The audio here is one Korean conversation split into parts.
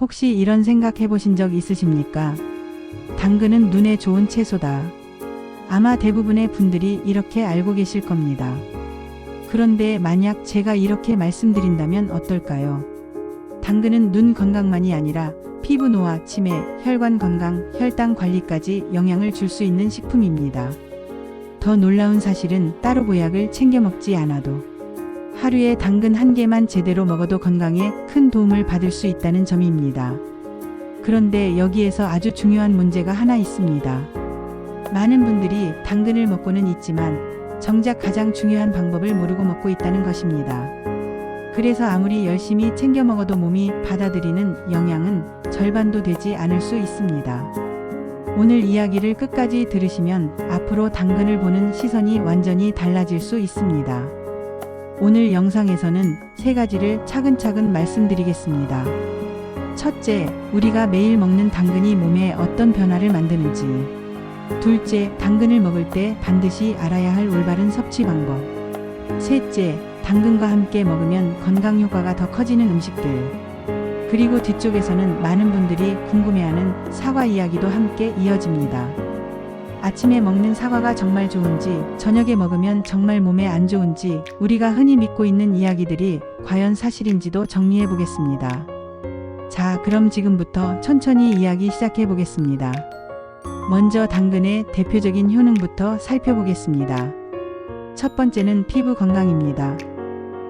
혹시 이런 생각 해보신 적 있으십니까? 당근은 눈에 좋은 채소다. 아마 대부분의 분들이 이렇게 알고 계실 겁니다. 그런데 만약 제가 이렇게 말씀드린다면 어떨까요? 당근은 눈 건강만이 아니라 피부 노화, 치매, 혈관 건강, 혈당 관리까지 영향을 줄 수 있는 식품입니다. 더 놀라운 사실은 따로 보약을 챙겨 먹지 않아도 하루에 당근 한 개만 제대로 먹어도 건강에 큰 도움을 받을 수 있다는 점입니다. 그런데 여기에서 아주 중요한 문제가 하나 있습니다. 많은 분들이 당근을 먹고는 있지만 정작 가장 중요한 방법을 모르고 먹고 있다는 것입니다. 그래서 아무리 열심히 챙겨 먹어도 몸이 받아들이는 영양은 절반도 되지 않을 수 있습니다. 오늘 이야기를 끝까지 들으시면 앞으로 당근을 보는 시선이 완전히 달라질 수 있습니다. 오늘 영상에서는 3가지를 차근차근 말씀드리겠습니다. 첫째, 우리가 매일 먹는 당근이 몸에 어떤 변화를 만드는지. 둘째, 당근을 먹을 때 반드시 알아야 할 올바른 섭취 방법. 셋째, 당근과 함께 먹으면 건강 효과가 더 커지는 음식들. 그리고 뒤쪽에서는 많은 분들이 궁금해하는 사과 이야기도 함께 이어집니다. 아침에 먹는 사과가 정말 좋은지, 저녁에 먹으면 정말 몸에 안 좋은지, 우리가 흔히 믿고 있는 이야기들이 과연 사실인지도 정리해 보겠습니다. 자, 그럼 지금부터 천천히 이야기 시작해 보겠습니다. 먼저 당근의 대표적인 효능부터 살펴보겠습니다. 첫 번째는 피부 건강입니다.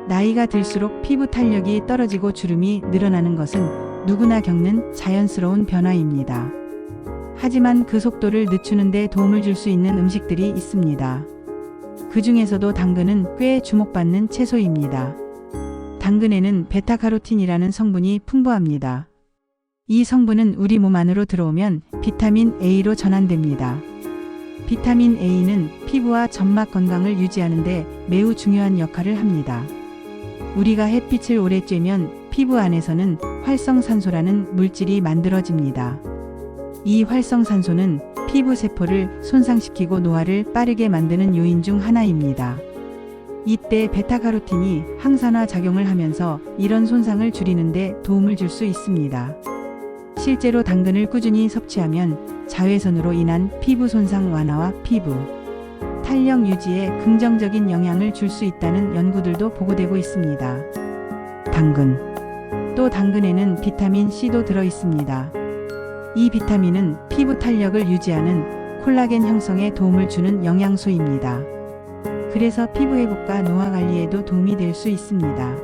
나이가 들수록 피부 탄력이 떨어지고 주름이 늘어나는 것은 누구나 겪는 자연스러운 변화입니다. 하지만 그 속도를 늦추는 데 도움을 줄 수 있는 음식들이 있습니다. 그 중에서도 당근은 꽤 주목받는 채소입니다. 당근에는 베타카로틴이라는 성분이 풍부합니다. 이 성분은 우리 몸 안으로 들어오면 비타민 A로 전환됩니다. 비타민 A는 피부와 점막 건강을 유지하는 데 매우 중요한 역할을 합니다. 우리가 햇빛을 오래 쬐면 피부 안에서는 활성산소라는 물질이 만들어집니다. 이 활성산소는 피부 세포를 손상시키고 노화를 빠르게 만드는 요인 중 하나입니다. 이때 베타카로틴이 항산화 작용을 하면서 이런 손상을 줄이는 데 도움을 줄 수 있습니다. 실제로 당근을 꾸준히 섭취하면 자외선으로 인한 피부 손상 완화와 피부 탄력 유지에 긍정적인 영향을 줄 수 있다는 연구들도 보고되고 있습니다. 당근. 또 당근에는 비타민 C도 들어 있습니다. 이 비타민은 피부 탄력을 유지하는 콜라겐 형성에 도움을 주는 영양소입니다. 그래서 피부 회복과 노화 관리에도 도움이 될 수 있습니다.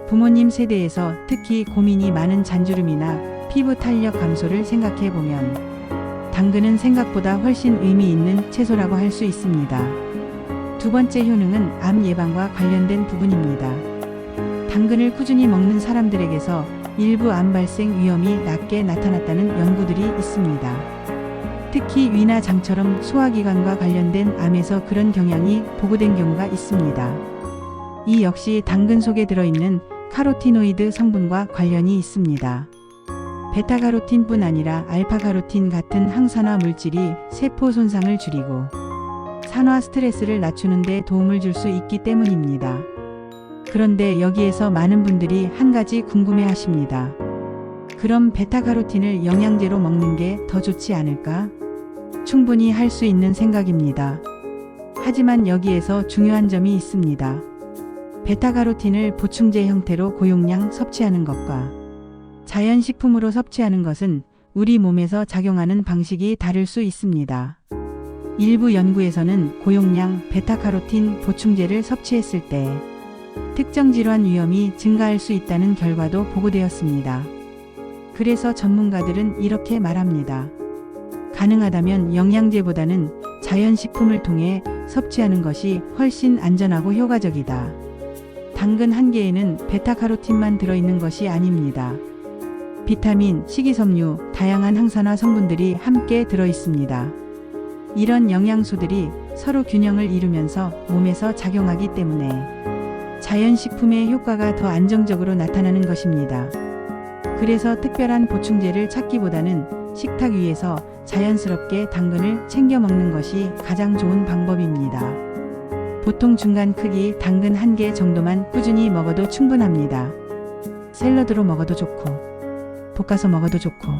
부모님 세대에서 특히 고민이 많은 잔주름이나 피부 탄력 감소를 생각해 보면 당근은 생각보다 훨씬 의미 있는 채소라고 할 수 있습니다. 두 번째 효능은 암 예방과 관련된 부분입니다. 당근을 꾸준히 먹는 사람들에게서 일부 암 발생 위험이 낮게 나타났다는 연구들이 있습니다. 특히 위나 장처럼 소화기관과 관련된 암에서 그런 경향이 보고된 경우가 있습니다. 이 역시 당근 속에 들어있는 카로티노이드 성분과 관련이 있습니다. 베타카로틴뿐 아니라 알파카로틴 같은 항산화 물질이 세포 손상을 줄이고 산화 스트레스를 낮추는 데 도움을 줄 수 있기 때문입니다. 그런데 여기에서 많은 분들이 한 가지 궁금해 하십니다. 그럼 베타카로틴을 영양제로 먹는 게 더 좋지 않을까? 충분히 할 수 있는 생각입니다. 하지만 여기에서 중요한 점이 있습니다. 베타카로틴을 보충제 형태로 고용량 섭취하는 것과 자연식품으로 섭취하는 것은 우리 몸에서 작용하는 방식이 다를 수 있습니다. 일부 연구에서는 고용량 베타카로틴 보충제를 섭취했을 때 특정 질환 위험이 증가할 수 있다는 결과도 보고되었습니다. 그래서 전문가들은 이렇게 말합니다. 가능하다면 영양제보다는 자연식품을 통해 섭취하는 것이 훨씬 안전하고 효과적이다. 당근 한 개에는 베타카로틴만 들어있는 것이 아닙니다. 비타민, 식이섬유, 다양한 항산화 성분들이 함께 들어있습니다. 이런 영양소들이 서로 균형을 이루면서 몸에서 작용하기 때문에 자연식품의 효과가 더 안정적으로 나타나는 것입니다. 그래서 특별한 보충제를 찾기보다는 식탁 위에서 자연스럽게 당근을 챙겨 먹는 것이 가장 좋은 방법입니다. 보통 중간 크기 당근 한 개 정도만 꾸준히 먹어도 충분합니다. 샐러드로 먹어도 좋고 볶아서 먹어도 좋고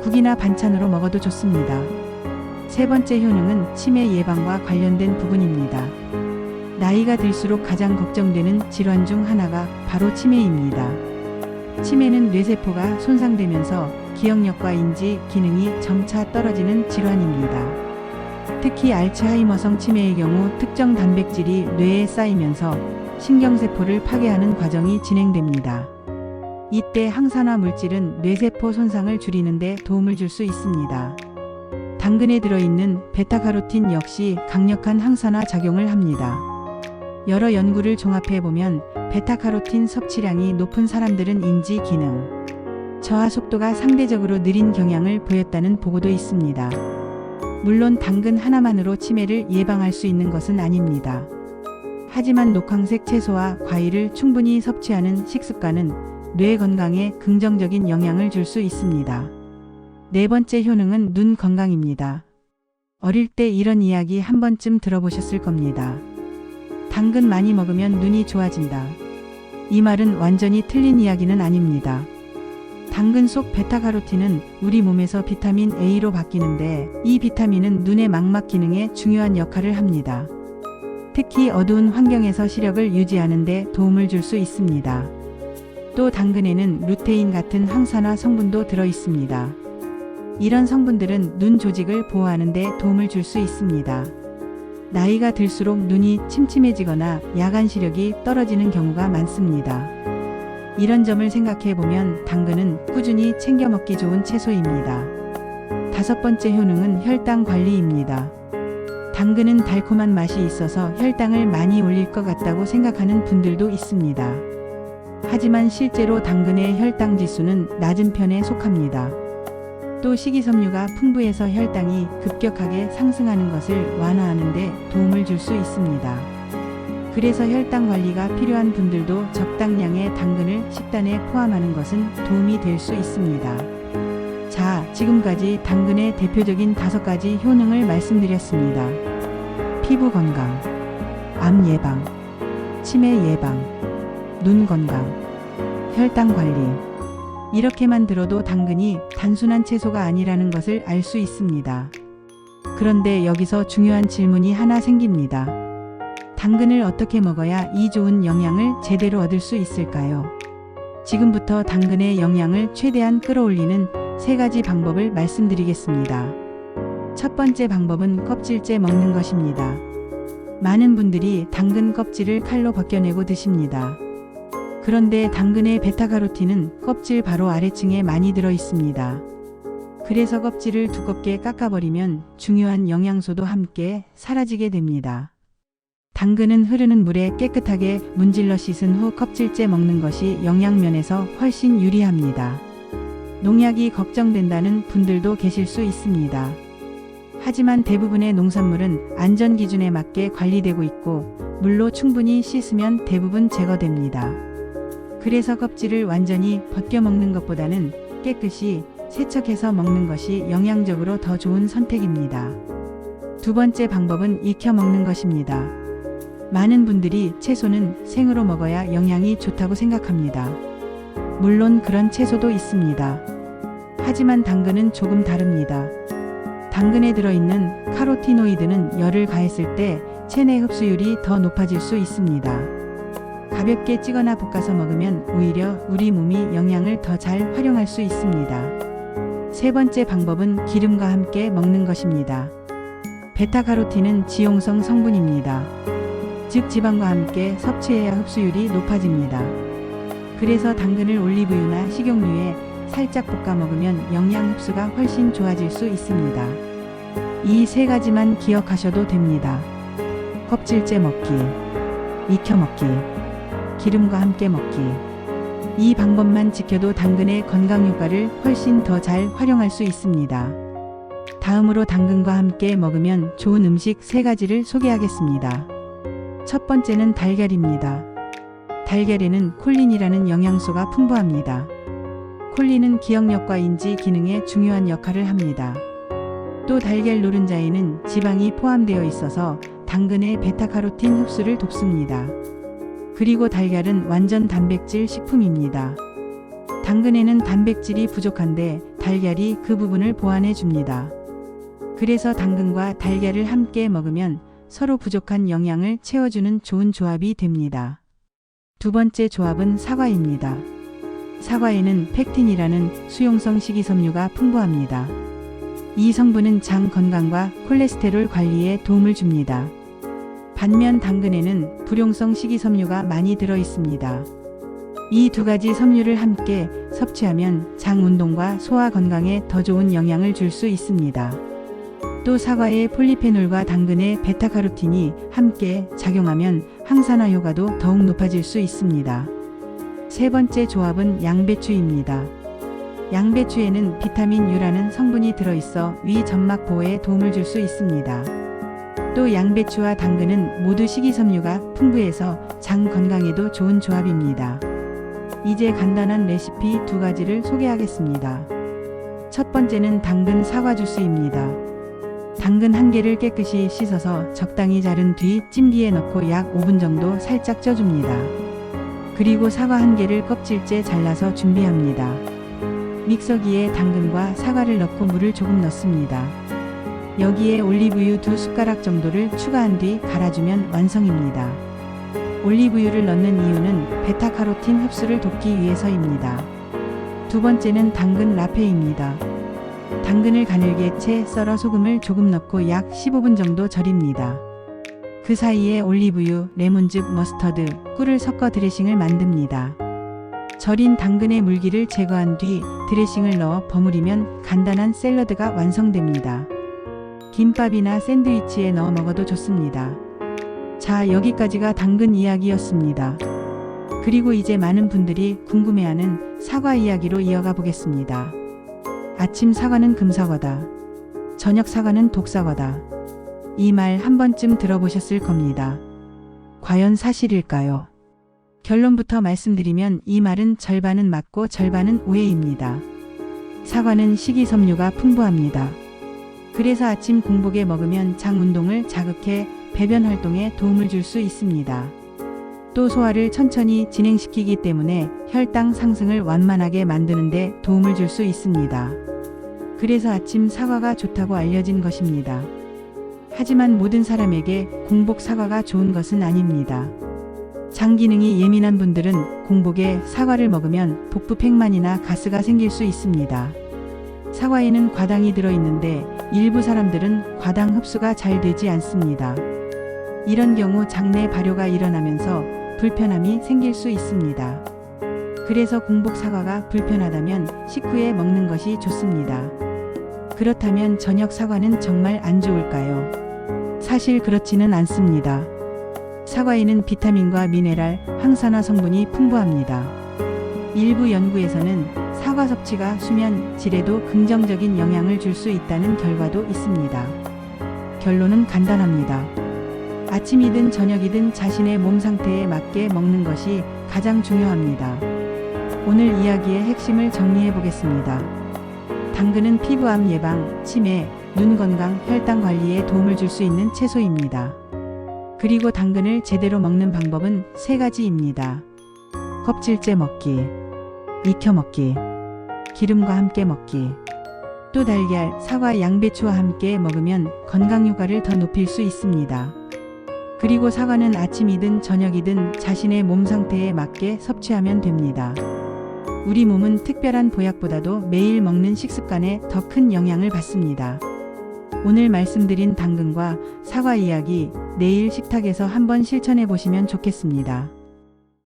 국이나 반찬으로 먹어도 좋습니다. 세 번째 효능은 치매 예방과 관련된 부분입니다. 나이가 들수록 가장 걱정되는 질환 중 하나가 바로 치매입니다. 치매는 뇌세포가 손상되면서 기억력과 인지 기능이 점차 떨어지는 질환입니다. 특히 알츠하이머성 치매의 경우 특정 단백질이 뇌에 쌓이면서 신경세포를 파괴하는 과정이 진행됩니다. 이때 항산화 물질은 뇌세포 손상을 줄이는 데 도움을 줄 수 있습니다. 당근에 들어있는 베타카로틴 역시 강력한 항산화 작용을 합니다. 여러 연구를 종합해보면 베타카로틴 섭취량이 높은 사람들은 인지 기능, 저하 속도가 상대적으로 느린 경향을 보였다는 보고도 있습니다. 물론 당근 하나만으로 치매를 예방할 수 있는 것은 아닙니다. 하지만 녹황색 채소와 과일을 충분히 섭취하는 식습관은 뇌 건강에 긍정적인 영향을 줄 수 있습니다. 네 번째 효능은 눈 건강입니다. 어릴 때 이런 이야기 한 번쯤 들어보셨을 겁니다. 당근 많이 먹으면 눈이 좋아진다. 이 말은 완전히 틀린 이야기는 아닙니다. 당근 속 베타카로틴은 우리 몸에서 비타민 A로 바뀌는데 이 비타민은 눈의 망막 기능에 중요한 역할을 합니다. 특히 어두운 환경에서 시력을 유지하는 데 도움을 줄 수 있습니다. 또 당근에는 루테인 같은 항산화 성분도 들어 있습니다. 이런 성분들은 눈 조직을 보호하는 데 도움을 줄 수 있습니다. 나이가 들수록 눈이 침침해지거나 야간 시력이 떨어지는 경우가 많습니다. 이런 점을 생각해보면 당근은 꾸준히 챙겨 먹기 좋은 채소입니다. 다섯 번째 효능은 혈당 관리입니다. 당근은 달콤한 맛이 있어서 혈당을 많이 올릴 것 같다고 생각하는 분들도 있습니다. 하지만 실제로 당근의 혈당 지수는 낮은 편에 속합니다. 또 식이섬유가 풍부해서 혈당이 급격하게 상승하는 것을 완화하는 데 도움을 줄 수 있습니다. 그래서 혈당 관리가 필요한 분들도 적당량의 당근을 식단에 포함하는 것은 도움이 될 수 있습니다. 자, 지금까지 당근의 대표적인 5가지 효능을 말씀드렸습니다. 피부 건강, 암 예방, 치매 예방, 눈 건강, 혈당 관리. 이렇게만 들어도 당근이 단순한 채소가 아니라는 것을 알 수 있습니다. 그런데 여기서 중요한 질문이 하나 생깁니다. 당근을 어떻게 먹어야 이 좋은 영양을 제대로 얻을 수 있을까요? 지금부터 당근의 영양을 최대한 끌어올리는 3가지 방법을 말씀드리겠습니다. 첫 번째 방법은 껍질째 먹는 것입니다. 많은 분들이 당근 껍질을 칼로 벗겨내고 드십니다. 그런데 당근의 베타카로틴은 껍질 바로 아래층에 많이 들어 있습니다. 그래서 껍질을 두껍게 깎아버리면 중요한 영양소도 함께 사라지게 됩니다. 당근은 흐르는 물에 깨끗하게 문질러 씻은 후 껍질째 먹는 것이 영양면에서 훨씬 유리합니다. 농약이 걱정된다는 분들도 계실 수 있습니다. 하지만 대부분의 농산물은 안전 기준에 맞게 관리되고 있고 물로 충분히 씻으면 대부분 제거됩니다. 그래서 껍질을 완전히 벗겨 먹는 것보다는 깨끗이 세척해서 먹는 것이 영양적으로 더 좋은 선택입니다. 두 번째 방법은 익혀 먹는 것입니다. 많은 분들이 채소는 생으로 먹어야 영양이 좋다고 생각합니다. 물론 그런 채소도 있습니다. 하지만 당근은 조금 다릅니다. 당근에 들어있는 카로티노이드는 열을 가했을 때 체내 흡수율이 더 높아질 수 있습니다. 가볍게 찌거나 볶아서 먹으면 오히려 우리 몸이 영양을 더 잘 활용할 수 있습니다. 세 번째 방법은 기름과 함께 먹는 것입니다. 베타카로틴은 지용성 성분입니다. 즉 지방과 함께 섭취해야 흡수율이 높아집니다. 그래서 당근을 올리브유나 식용유에 살짝 볶아 먹으면 영양 흡수가 훨씬 좋아질 수 있습니다. 이 3가지만 기억하셔도 됩니다. 껍질째 먹기, 익혀 먹기, 기름과 함께 먹기. 이 방법만 지켜도 당근의 건강 효과를 훨씬 더 잘 활용할 수 있습니다. 다음으로 당근과 함께 먹으면 좋은 음식 3가지를 소개하겠습니다. 첫 번째는 달걀입니다. 달걀에는 콜린이라는 영양소가 풍부합니다. 콜린은 기억력과 인지 기능에 중요한 역할을 합니다. 또 달걀 노른자에는 지방이 포함되어 있어서 당근의 베타카로틴 흡수를 돕습니다. 그리고 달걀은 완전 단백질 식품입니다. 당근에는 단백질이 부족한데 달걀이 그 부분을 보완해 줍니다. 그래서 당근과 달걀을 함께 먹으면 서로 부족한 영양을 채워주는 좋은 조합이 됩니다. 두 번째 조합은 사과입니다. 사과에는 펙틴이라는 수용성 식이섬유가 풍부합니다. 이 성분은 장 건강과 콜레스테롤 관리에 도움을 줍니다. 반면 당근에는 불용성 식이섬유가 많이 들어 있습니다. 이 두 가지 섬유를 함께 섭취하면 장 운동과 소화 건강에 더 좋은 영향을 줄 수 있습니다. 또 사과의 폴리페놀과 당근의 베타카로틴이 함께 작용하면 항산화 효과도 더욱 높아질 수 있습니다. 세 번째 조합은 양배추입니다. 양배추에는 비타민 U라는 성분이 들어있어 위 점막 보호에 도움을 줄 수 있습니다. 또 양배추와 당근은 모두 식이섬유가 풍부해서 장 건강에도 좋은 조합입니다. 이제 간단한 레시피 두 가지를 소개하겠습니다. 첫 번째는 당근 사과 주스입니다. 당근 한 개를 깨끗이 씻어서 적당히 자른 뒤 찜기에 넣고 약 5분 정도 살짝 쪄줍니다. 그리고 사과 한 개를 껍질째 잘라서 준비합니다. 믹서기에 당근과 사과를 넣고 물을 조금 넣습니다. 여기에 올리브유 2숟가락 정도를 추가한 뒤 갈아주면 완성입니다. 올리브유를 넣는 이유는 베타카로틴 흡수를 돕기 위해서입니다. 두 번째는 당근 라페입니다. 당근을 가늘게 채 썰어 소금을 조금 넣고 약 15분 정도 절입니다. 그 사이에 올리브유, 레몬즙, 머스터드, 꿀을 섞어 드레싱을 만듭니다. 절인 당근의 물기를 제거한 뒤 드레싱을 넣어 버무리면 간단한 샐러드가 완성됩니다. 김밥이나 샌드위치에 넣어 먹어도 좋습니다. 자, 여기까지가 당근 이야기였습니다. 그리고 이제 많은 분들이 궁금해하는 사과 이야기로 이어가 보겠습니다. 아침 사과는 금사과다. 저녁 사과는 독사과다. 이 말 한 번쯤 들어보셨을 겁니다. 과연 사실일까요? 결론부터 말씀드리면 이 말은 절반은 맞고 절반은 오해입니다. 사과는 식이섬유가 풍부합니다. 그래서 아침 공복에 먹으면 장 운동을 자극해 배변 활동에 도움을 줄 수 있습니다. 또 소화를 천천히 진행시키기 때문에 혈당 상승을 완만하게 만드는 데 도움을 줄 수 있습니다. 그래서 아침 사과가 좋다고 알려진 것입니다. 하지만 모든 사람에게 공복 사과가 좋은 것은 아닙니다. 장 기능이 예민한 분들은 공복에 사과를 먹으면 복부 팽만이나 가스가 생길 수 있습니다. 사과에는 과당이 들어있는데 일부 사람들은 과당 흡수가 잘 되지 않습니다. 이런 경우 장내 발효가 일어나면서 불편함이 생길 수 있습니다. 그래서 공복 사과가 불편하다면 식후에 먹는 것이 좋습니다. 그렇다면 저녁 사과는 정말 안 좋을까요? 사실 그렇지는 않습니다. 사과에는 비타민과 미네랄, 항산화 성분이 풍부합니다. 일부 연구에서는 사과 섭취가 수면 질에도 긍정적인 영향을 줄 수 있다는 결과도 있습니다. 결론은 간단합니다. 아침이든 저녁이든 자신의 몸 상태에 맞게 먹는 것이 가장 중요합니다. 오늘 이야기의 핵심을 정리해 보겠습니다. 당근은 피부암 예방, 치매, 눈 건강, 혈당 관리에 도움을 줄 수 있는 채소입니다. 그리고 당근을 제대로 먹는 방법은 세 가지입니다. 껍질째 먹기, 익혀 먹기, 기름과 함께 먹기. 또 달걀, 사과, 양배추와 함께 먹으면 건강 효과를 더 높일 수 있습니다. 그리고 사과는 아침이든 저녁이든 자신의 몸 상태에 맞게 섭취하면 됩니다. 우리 몸은 특별한 보약보다도 매일 먹는 식습관에 더 큰 영향을 받습니다. 오늘 말씀드린 당근과 사과 이야기 내일 식탁에서 한번 실천해 보시면 좋겠습니다.